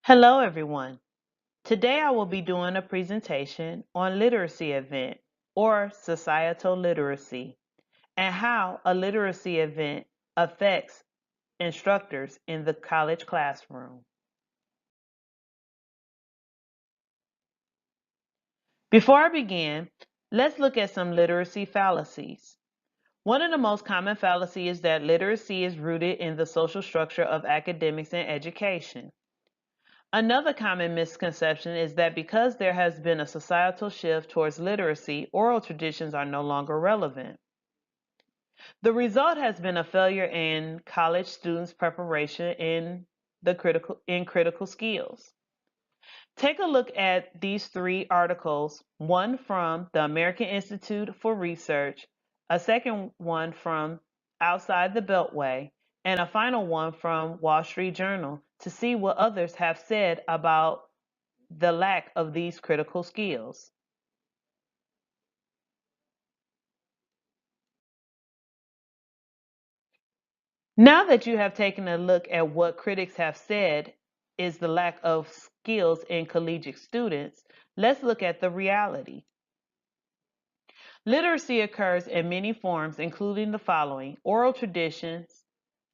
Hello everyone. Today I will be doing a presentation on literacy event or societal literacy and how a literacy event affects instructors in the college classroom. Before I begin, let's look at some literacy fallacies. One of the most common fallacies is that literacy is rooted in the social structure of academics and education. Another common misconception is that because there has been a societal shift towards literacy, oral traditions are no longer relevant. The result has been a failure in college students' preparation in critical skills. Take a look at these three articles, one from the American Institute for Research, a second one from Outside the Beltway, and a final one from Wall Street Journal to see what others have said about the lack of these critical skills. Now that you have taken a look at what critics have said is the lack of skills in collegiate students, let's look at the reality. Literacy occurs in many forms, including the following: oral traditions,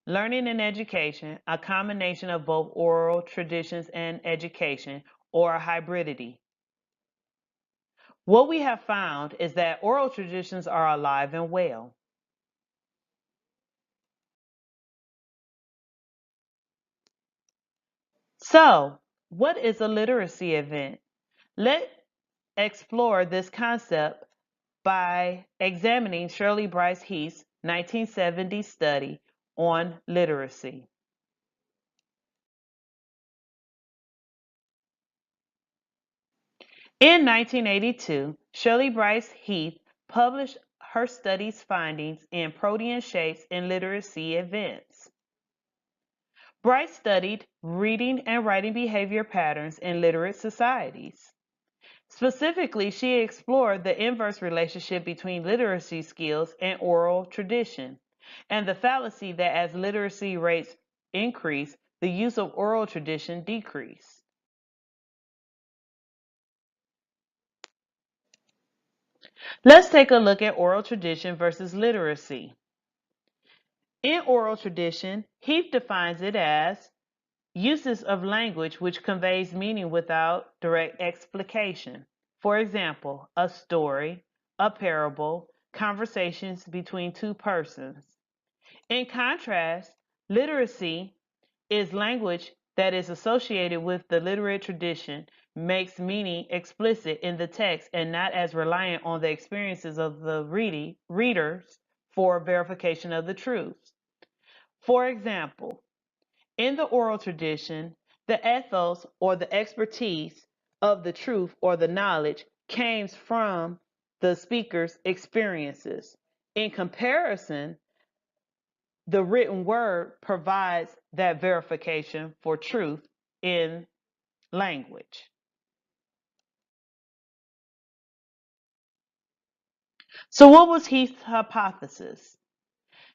learning and education, a combination of both oral traditions and education, or hybridity. What we have found is that oral traditions are alive and well. So, what is a literacy event? Let's explore this concept by examining Shirley Bryce Heath's 1970 study on literacy. In 1982, Shirley Bryce Heath published her study's findings in Protein Shapes in Literacy Events. Bryce studied reading and writing behavior patterns in literate societies. Specifically, she explored the inverse relationship between literacy skills and oral tradition, and the fallacy that as literacy rates increase, the use of oral tradition decrease. Let's take a look at oral tradition versus literacy. In oral tradition, Heath defines it as uses of language which conveys meaning without direct explication. For example, a story, a parable, conversations between two persons. In contrast, literacy is language that is associated with the literate tradition, makes meaning explicit in the text and not as reliant on the experiences of the readers for verification of the truth. For example, in the oral tradition, the ethos or the expertise of the truth or the knowledge came from the speaker's experiences. In comparison, the written word provides that verification for truth in language. So, what was Heath's hypothesis?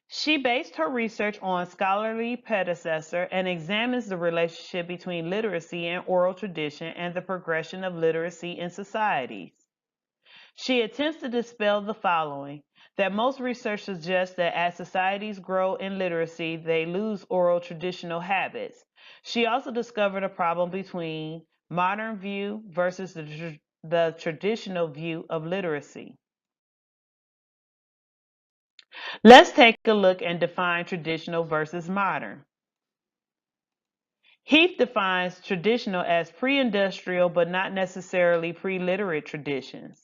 She based her research on scholarly predecessor and examines the relationship between literacy and oral tradition and the progression of literacy in societies. She attempts to dispel the following: that most research suggests that as societies grow in literacy, they lose oral traditional habits. She also discovered a problem between modern view versus the traditional view of literacy. Let's take a look and define traditional versus modern. Heath defines traditional as pre-industrial but not necessarily pre-literate traditions.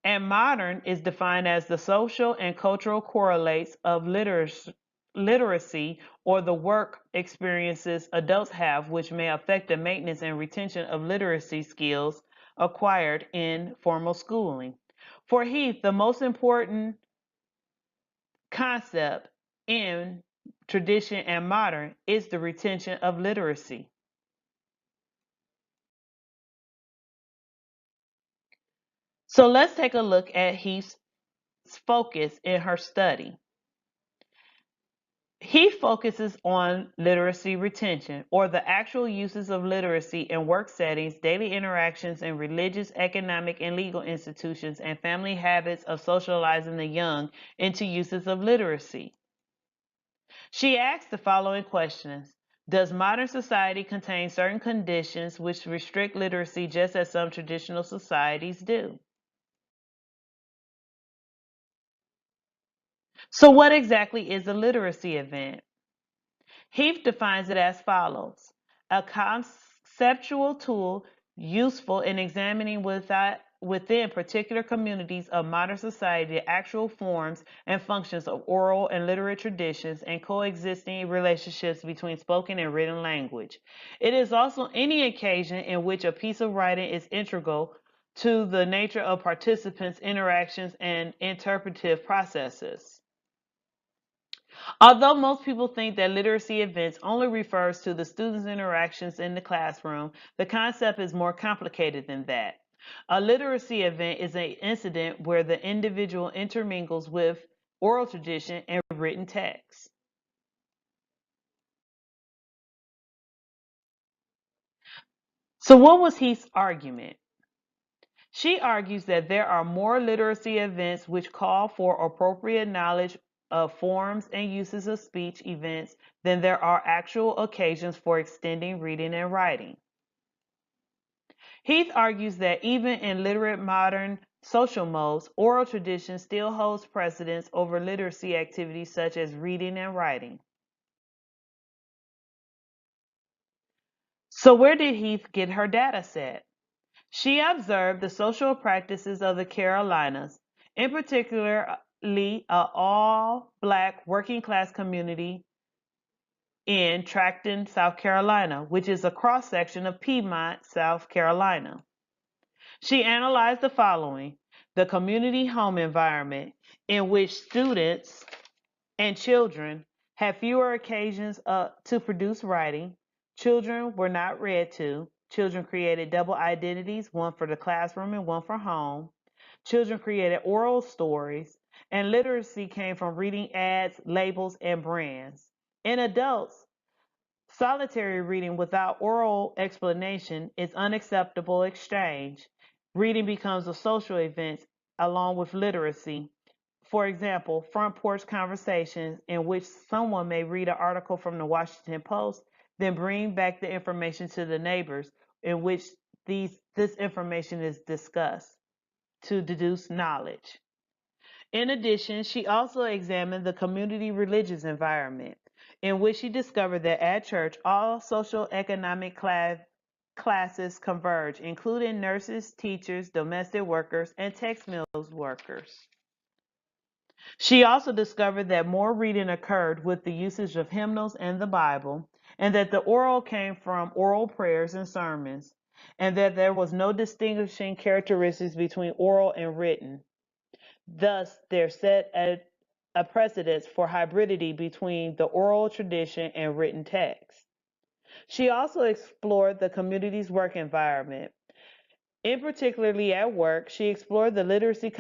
And modern is defined as the social and cultural correlates of literacy or the work experiences adults have which may affect the maintenance and retention of literacy skills acquired in formal schooling. For Heath, the most important concept in tradition and modern is the retention of literacy. So let's take a look at Heath's focus in her study. He focuses on literacy retention, or the actual uses of literacy in work settings, daily interactions in religious, economic, and legal institutions, and family habits of socializing the young into uses of literacy. She asks the following questions. Does modern society contain certain conditions which restrict literacy just as some traditional societies do? So, what exactly is a literacy event? Heath defines it as follows: a conceptual tool useful in examining within particular communities of modern society the actual forms and functions of oral and literate traditions and coexisting relationships between spoken and written language. It is also any occasion in which a piece of writing is integral to the nature of participants' interactions and interpretive processes. Although most people think that literacy events only refers to the students' interactions in the classroom, the concept is more complicated than that. A literacy event is an incident where the individual intermingles with oral tradition and written text. So, what was Heath's argument? She argues that there are more literacy events which call for appropriate knowledge of forms and uses of speech events than there are actual occasions for extending reading and writing. Heath argues that even in literate modern social modes, oral tradition still holds precedence over literacy activities such as reading and writing. So, where did Heath get her data set? She observed the social practices of the Carolinas, in particularly an all black working class community in Trackton, South Carolina, which is a cross section of Piedmont, South Carolina. She analyzed the following: the community home environment, in which students and children had fewer occasions to produce writing. Children were not read to. Children created double identities, one for the classroom and one for home. Children created oral stories, and literacy came from reading ads, labels, and brands. In adults, solitary reading without oral explanation is unacceptable exchange. Reading becomes a social event along with literacy. For example, front porch conversations in which someone may read an article from the Washington Post, then bring back the information to the neighbors in which this information is discussed to deduce knowledge. In addition, she also examined the community religious environment, in which she discovered that at church all social economic classes converge, including nurses, teachers, domestic workers, and textiles workers. She also discovered that more reading occurred with the usage of hymnals and the Bible, and that the oral came from oral prayers and sermons, and that there was no distinguishing characteristics between oral and written. Thus, there set a precedence for hybridity between the oral tradition and written text. She also explored the community's work environment. In particularly at work, she explored the literacy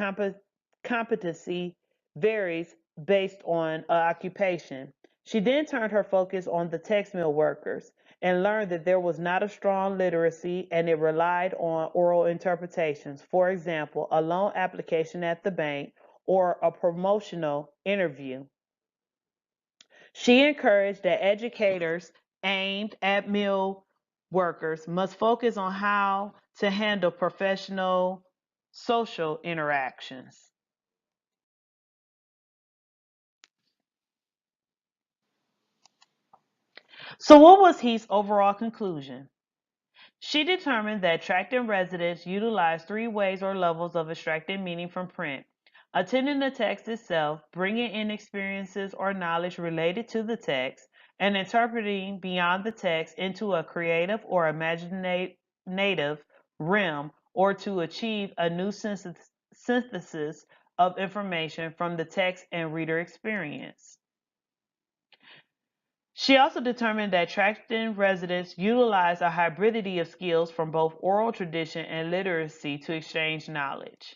competency varies based on occupation. She then turned her focus on the textile workers and learned that there was not a strong literacy and it relied on oral interpretations. For example, a loan application at the bank or a promotional interview. She encouraged that educators aimed at mill workers must focus on how to handle professional social interactions. So, what was Heath's overall conclusion? She determined that Trackton residents utilize three ways or levels of extracting meaning from print: attending the text itself, bringing in experiences or knowledge related to the text, and interpreting beyond the text into a creative or imaginative realm, or to achieve a new synthesis of information from the text and reader experience. She also determined that Traxton residents utilize a hybridity of skills from both oral tradition and literacy to exchange knowledge.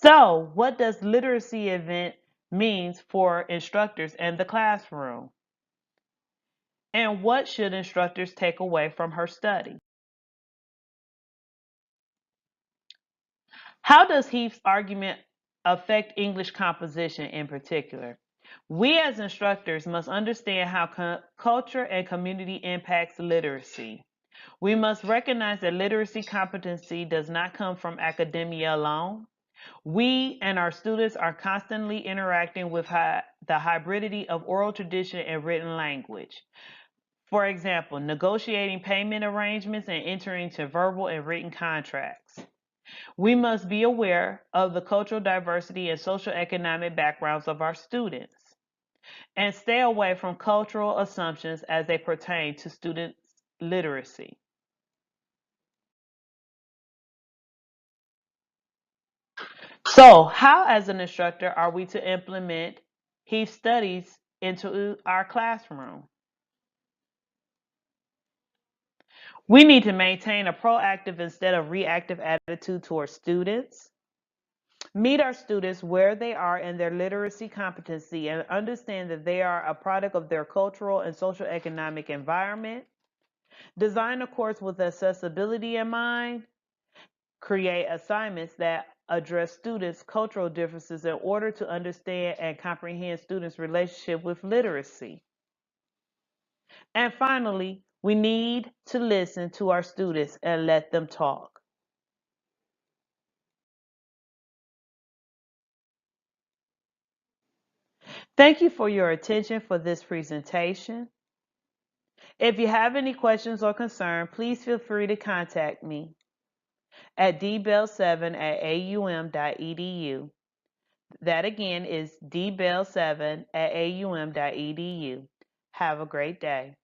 So, what does literacy event means for instructors in the classroom? And what should instructors take away from her study? How does Heath's argument affect English composition in particular? We as instructors must understand how culture and community impacts literacy. We must recognize that literacy competency does not come from academia alone. We and our students are constantly interacting with the hybridity of oral tradition and written language. For example, negotiating payment arrangements and entering into verbal and written contracts. We must be aware of the cultural diversity and social economic backgrounds of our students and stay away from cultural assumptions as they pertain to students' literacy. So, how, as an instructor, are we to implement Heath studies into our classroom? We need to maintain a proactive instead of reactive attitude towards students. Meet our students where they are in their literacy competency and understand that they are a product of their cultural and social economic environment. Design a course with accessibility in mind. Create assignments that address students' cultural differences in order to understand and comprehend students' relationship with literacy. And finally, we need to listen to our students and let them talk. Thank you for your attention for this presentation. If you have any questions or concern, please feel free to contact me at dbell7@aum.edu. That again is dbell7@aum.edu. Have a great day.